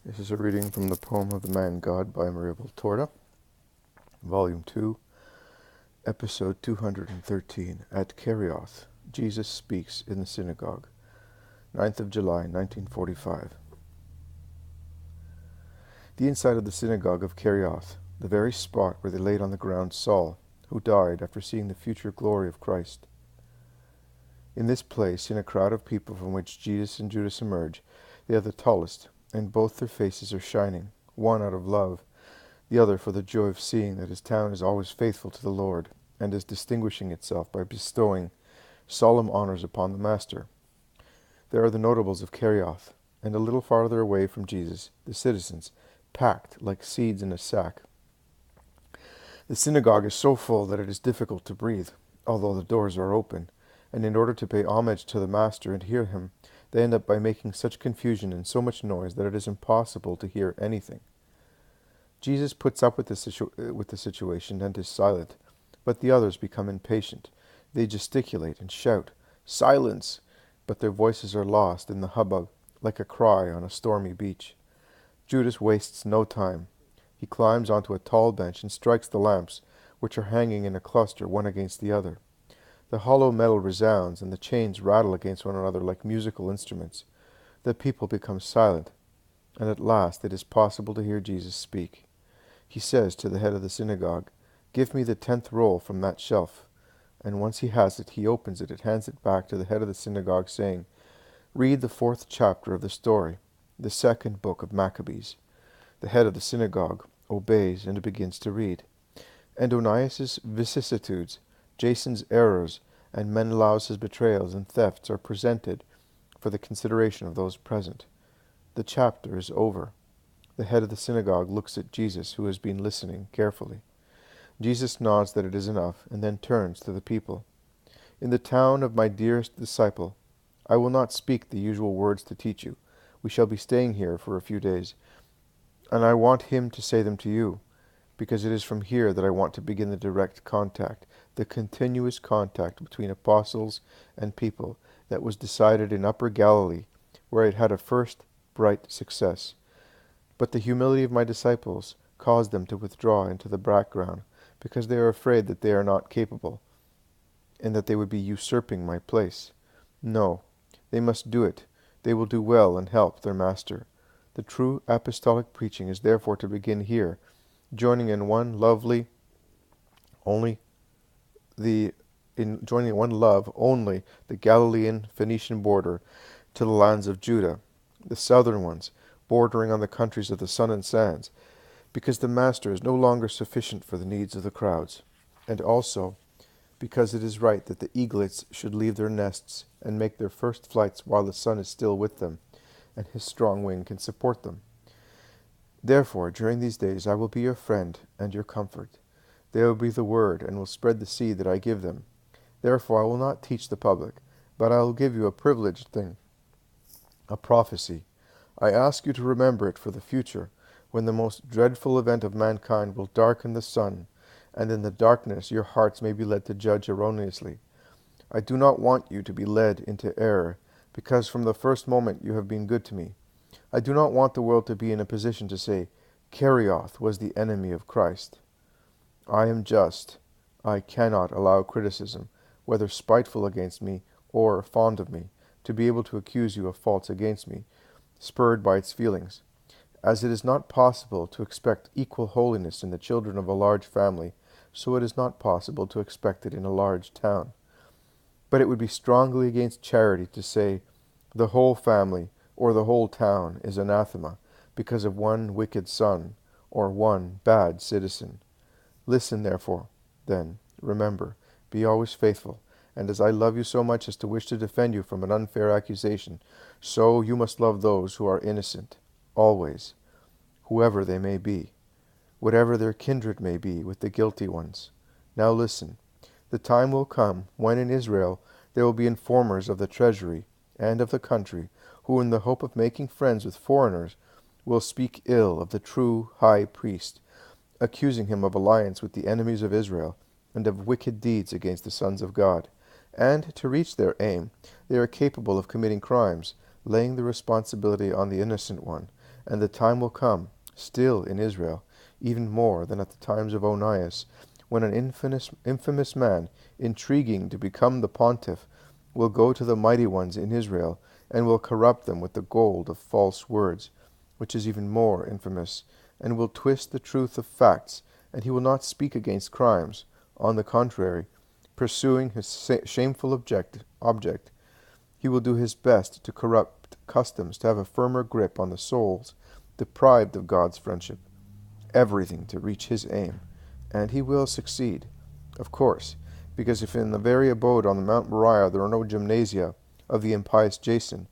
This is a reading from the poem of the Man God by Maria Voltorda, Volume 2, Episode 213, at Kerioth. Jesus speaks in the synagogue, 9th of July, 1945. The inside of the synagogue of Kerioth, the very spot where they laid on the ground Saul, who died after seeing the future glory of Christ. In this place, in a crowd of people from which Jesus and Judas emerge, they are the tallest, and both their faces are shining, one out of love, the other for the joy of seeing that his town is always faithful to the Lord, and is distinguishing itself by bestowing solemn honors upon the Master. There are the notables of Kerioth, and a little farther away from Jesus, the citizens, packed like seeds in a sack. The synagogue is so full that it is difficult to breathe, although the doors are open, and in order to pay homage to the Master and hear him, they end up by making such confusion and so much noise that it is impossible to hear anything. Jesus puts up with the situation and is silent, but the others become impatient. They gesticulate and shout, "Silence!" but their voices are lost in the hubbub, like a cry on a stormy beach. Judas wastes no time. He climbs onto a tall bench and strikes the lamps, which are hanging in a cluster one against the other. The hollow metal resounds, and the chains rattle against one another like musical instruments. The people become silent, and at last it is possible to hear Jesus speak. He says to the head of the synagogue, "Give me the 10th roll from that shelf." And once he has it, he opens it and hands it back to the head of the synagogue, saying, "Read the 4th chapter of the story, the 2nd book of Maccabees." The head of the synagogue obeys and begins to read. And Onias's vicissitudes, Jason's errors, and Menelaus's betrayals and thefts are presented for the consideration of those present. The chapter is over. The head of the synagogue looks at Jesus, who has been listening carefully. Jesus nods that it is enough, and then turns to the people. "In the town of my dearest disciple, I will not speak the usual words to teach you. We shall be staying here for a few days, and I want him to say them to you, because it is from here that I want to begin the direct contact, the continuous contact between apostles and people that was decided in Upper Galilee, where it had a first bright success. But the humility of my disciples caused them to withdraw into the background, because they are afraid that they are not capable, and that they would be usurping my place. No, they must do it. They will do well and help their Master. The true apostolic preaching is therefore to begin here, joining in one love only the Galilean Phoenician border to the lands of Judah, the southern ones, bordering on the countries of the sun and sands, because the Master is no longer sufficient for the needs of the crowds, and also because it is right that the eaglets should leave their nests and make their first flights while the sun is still with them, and his strong wing can support them. Therefore, during these days I will be your friend and your comfort. They will be the word, and will spread the seed that I give them. Therefore I will not teach the public, but I will give you a privileged thing, a prophecy. I ask you to remember it for the future, when the most dreadful event of mankind will darken the sun, and in the darkness your hearts may be led to judge erroneously. I do not want you to be led into error, because from the first moment you have been good to me. I do not want the world to be in a position to say, Kerioth was the enemy of Christ. I am just. I cannot allow criticism, whether spiteful against me or fond of me, to be able to accuse you of faults against me, spurred by its feelings. As it is not possible to expect equal holiness in the children of a large family, so it is not possible to expect it in a large town. But it would be strongly against charity to say, the whole family or the whole town is anathema because of one wicked son or one bad citizen. Listen, therefore, then, remember, be always faithful, and as I love you so much as to wish to defend you from an unfair accusation, so you must love those who are innocent, always, whoever they may be, whatever their kindred may be with the guilty ones. Now listen, the time will come when in Israel there will be informers of the treasury and of the country, who in the hope of making friends with foreigners will speak ill of the true high priest, accusing him of alliance with the enemies of Israel, and of wicked deeds against the sons of God. And to reach their aim, they are capable of committing crimes, laying the responsibility on the innocent one, And the time will come, still in Israel, even more than at the times of Onias, when an infamous man, intriguing to become the pontiff, will go to the mighty ones in Israel, and will corrupt them with the gold of false words, which is even more infamous, and will twist the truth of facts, and he will not speak against crimes. On the contrary, pursuing his shameful object, he will do his best to corrupt customs, to have a firmer grip on the souls deprived of God's friendship, everything to reach his aim. And he will succeed, of course, because if in the very abode on the Mount Moriah there are no gymnasia of the impious Jason,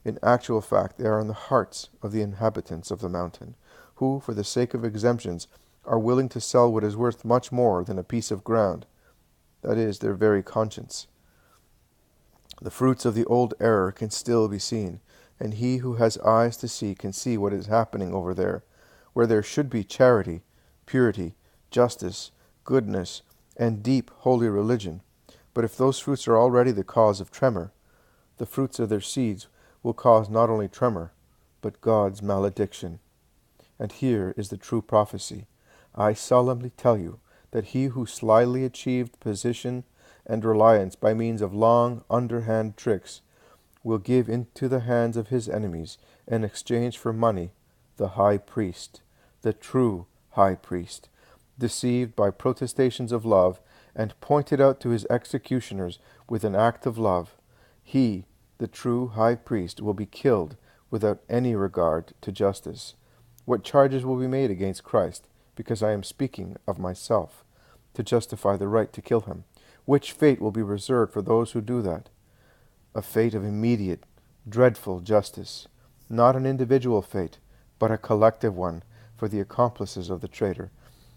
in actual fact they are in the hearts of the inhabitants of the mountain, who, for the sake of exemptions, are willing to sell what is worth much more than a piece of ground, that is, their very conscience. The fruits of the old error can still be seen, and he who has eyes to see can see what is happening over there, where there should be charity, purity, justice, goodness, and deep holy religion. But if those fruits are already the cause of tremor, the fruits of their seeds will cause not only tremor, but God's malediction. And here is the true prophecy. I solemnly tell you that he who slyly achieved position and reliance by means of long, underhand tricks will give into the hands of his enemies, in exchange for money, the high priest, the true high priest, deceived by protestations of love, and pointed out to his executioners with an act of love. He, the true high priest, will be killed without any regard to justice. What charges will be made against Christ, because I am speaking of myself, to justify the right to kill him? Which fate will be reserved for those who do that? A fate of immediate, dreadful justice, not an individual fate, but a collective one for the accomplices of the traitor,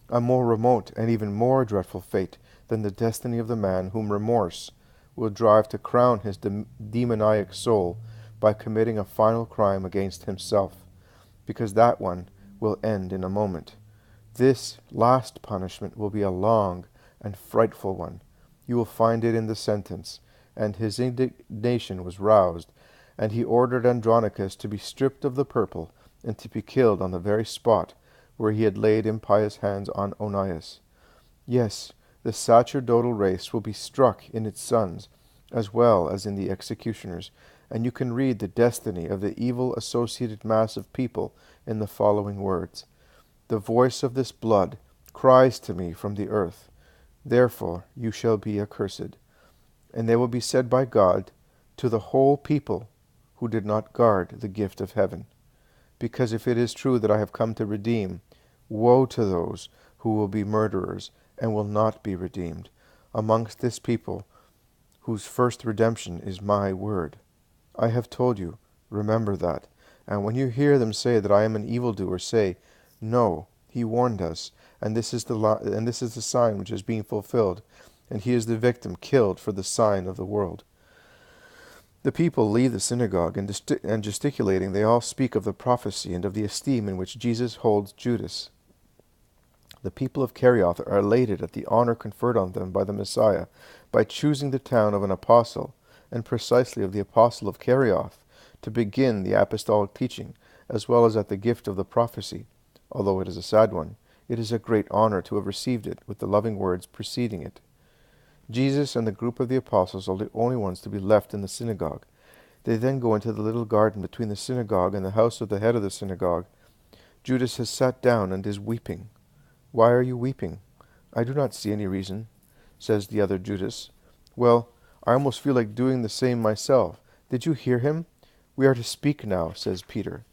a more remote and even more dreadful fate than the destiny of the man whom remorse will drive to crown his demoniac soul by committing a final crime against himself, because that one will end in a moment. This last punishment will be a long and frightful one. You will find it in the sentence. And his indignation was roused, and he ordered Andronicus to be stripped of the purple, and to be killed on the very spot where he had laid impious hands on Onias. Yes, the sacerdotal race will be struck in its sons, as well as in the executioners, and you can read the destiny of the evil associated mass of people in the following words. The voice of this blood cries to me from the earth, therefore you shall be accursed. And they will be said by God to the whole people who did not guard the gift of heaven. Because if it is true that I have come to redeem, woe to those who will be murderers and will not be redeemed amongst this people, whose first redemption is my word. I have told you, remember that. And when you hear them say that I am an evildoer, say, no, he warned us, and this is the sign which is being fulfilled, and he is the victim killed for the sign of the world. The people leave the synagogue, and gesticulating, they all speak of the prophecy and of the esteem in which Jesus holds Judas. The people of Kerioth are elated at the honor conferred on them by the Messiah, by choosing the town of an apostle, and precisely of the apostle of Kerioth, to begin the apostolic teaching, as well as at the gift of the prophecy. Although it is a sad one, it is a great honor to have received it with the loving words preceding it. Jesus and the group of the apostles are the only ones to be left in the synagogue. They then go into the little garden between the synagogue and the house of the head of the synagogue. Judas has sat down and is weeping. Why are you weeping? I do not see any reason, says the other Judas. Well, I almost feel like doing the same myself. Did you hear him? We are to speak now, says Peter.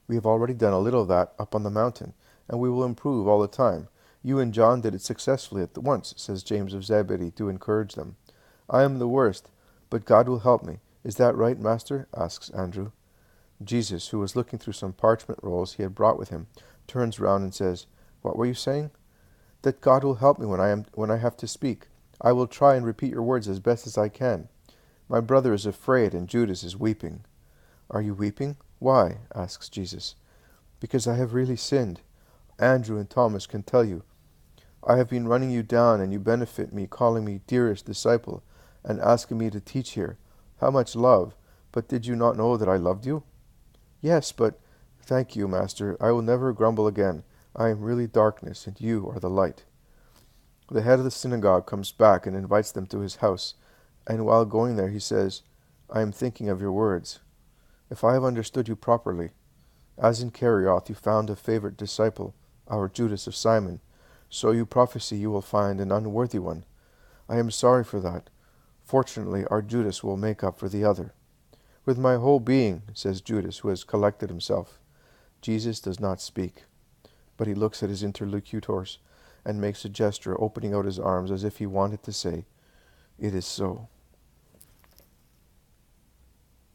We have already done a little of that up on the mountain, and we will improve all the time. You and John did it successfully at once, says James of Zebedee, to encourage them. I am the worst, but God will help me. Is that right, Master? Asks Andrew. Jesus, who was looking through some parchment rolls he had brought with him, turns round and says, What were you saying? That God will help me when I have to speak. I will try and repeat your words as best as I can. My brother is afraid, and Judas is weeping. Are you weeping? Why? Asks Jesus. Because I have really sinned. Andrew and Thomas can tell you. I have been running you down, and you benefit me, calling me dearest disciple, and asking me to teach here. How much love! But did you not know that I loved you? Yes, but, Thank you, Master. I will never grumble again. I am really darkness, and you are the light. The head of the synagogue comes back and invites them to his house, and while going there he says, I am thinking of your words. If I have understood you properly, as in Kerioth you found a favorite disciple, our Judas of Simon, so you prophesy you will find an unworthy one. I am sorry for that. Fortunately, our Judas will make up for the other. With my whole being, says Judas, who has collected himself. Jesus does not speak, but he looks at his interlocutors and makes a gesture, opening out his arms as if he wanted to say, It is so.